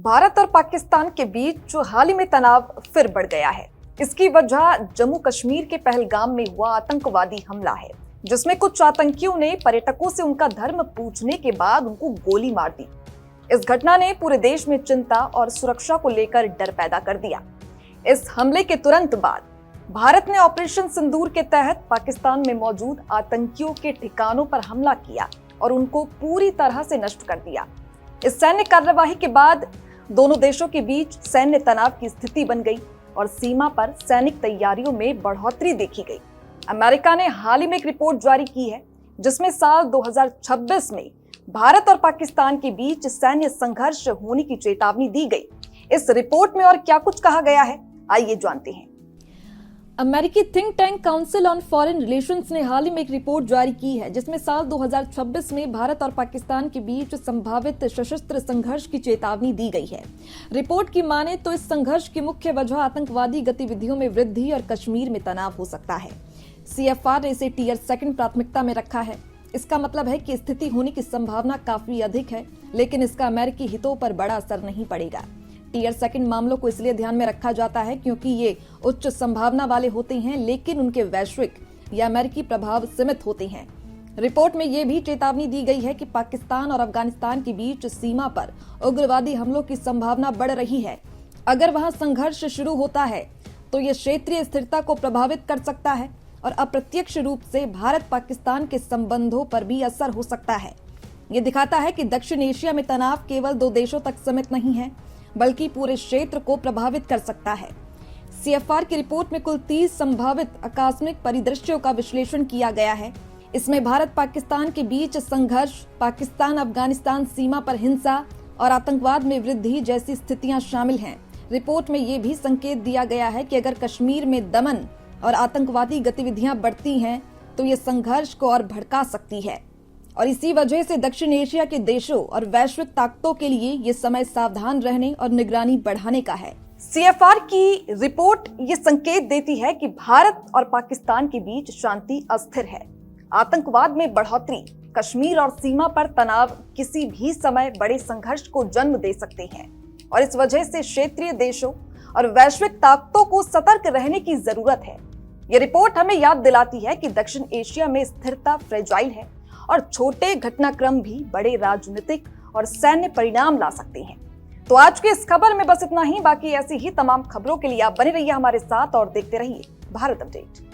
भारत और पाकिस्तान के बीच जो हाल ही में तनाव फिर बढ़ गया है, इसकी वजह जम्मू कश्मीर के पहलगाम में हुआ आतंकवादी हमला है, जिसमें कुछ आतंकियों ने पर्यटकों से उनका धर्म पूछने के बाद उनको गोली मार दी। इस घटना ने पूरे देश में चिंता और सुरक्षा को लेकर डर पैदा कर दिया। इस हमले के तुरंत बाद भारत ने ऑपरेशन सिंदूर के तहत पाकिस्तान में मौजूद आतंकियों के ठिकानों पर हमला किया और उनको पूरी तरह से नष्ट कर दिया। इस सैन्य कार्यवाही के बाद दोनों देशों के बीच सैन्य तनाव की स्थिति बन गई और सीमा पर सैनिक तैयारियों में बढ़ोतरी देखी गई। अमेरिका ने हाल ही में एक रिपोर्ट जारी की है, जिसमें साल 2026 में भारत और पाकिस्तान के बीच सैन्य संघर्ष होने की चेतावनी दी गई। इस रिपोर्ट में और क्या कुछ कहा गया है, आइए जानते हैं। अमेरिकी think tank council on foreign relations ने हाल ही में एक रिपोर्ट जारी की है, जिसमें साल 2026 में भारत और पाकिस्तान के बीच संभावित सशस्त्र संघर्ष की चेतावनी दी गई है। रिपोर्ट की माने तो इस संघर्ष की मुख्य वजह आतंकवादी गतिविधियों में वृद्धि और कश्मीर में तनाव हो सकता है। CFR ने इसे टियर 2 प्राथमिकता में रखा है। इसका मतलब है कि स्थिति होने की संभावना काफी अधिक है, लेकिन इसका अमेरिकी हितों पर बड़ा असर नहीं पड़ेगा। टियर 2 मामलों को इसलिए ध्यान में रखा जाता है क्योंकि ये उच्च संभावना वाले होते हैं, लेकिन उनके वैश्विक या अमेरिकी प्रभाव सीमित होते हैं। रिपोर्ट में यह भी चेतावनी दी गई है कि पाकिस्तान और अफगानिस्तान के बीच सीमा पर उग्रवादी हमलों की संभावना बढ़ रही है। अगर वहां संघर्ष शुरू होता है तो ये क्षेत्रीय स्थिरता को प्रभावित कर सकता है और अप्रत्यक्ष रूप से भारत पाकिस्तान के संबंधों पर भी असर हो सकता है। ये दिखाता है कि दक्षिण एशिया में तनाव केवल 2 देशों तक सीमित नहीं है, बल्कि पूरे क्षेत्र को प्रभावित कर सकता है। CFR की रिपोर्ट में कुल 30 संभावित आकस्मिक परिदृश्यों का विश्लेषण किया गया है। इसमें भारत पाकिस्तान के बीच संघर्ष, पाकिस्तान अफगानिस्तान सीमा पर हिंसा और आतंकवाद में वृद्धि जैसी स्थितियां शामिल हैं। रिपोर्ट में ये भी संकेत दिया गया है कि अगर कश्मीर में दमन और आतंकवादी गतिविधियां बढ़ती हैं तो ये संघर्ष को और भड़का सकती है और इसी वजह से दक्षिण एशिया के देशों और वैश्विक ताकतों के लिए ये समय सावधान रहने और निगरानी बढ़ाने का है। CFR की रिपोर्ट ये संकेत देती है कि भारत और पाकिस्तान के बीच शांति अस्थिर है। आतंकवाद में बढ़ोतरी, कश्मीर और सीमा पर तनाव किसी भी समय बड़े संघर्ष को जन्म दे सकते हैं और इस वजह से क्षेत्रीय देशों और वैश्विक ताकतों को सतर्क रहने की जरूरत है। ये रिपोर्ट हमें याद दिलाती है कि दक्षिण एशिया में स्थिरता फ्रेजाइल है और छोटे घटनाक्रम भी बड़े राजनीतिक और सैन्य परिणाम ला सकते हैं। तो आज की इस खबर में बस इतना ही। बाकी ऐसी ही तमाम खबरों के लिए आप बने रहिए हमारे साथ और देखते रहिए भारत अपडेट।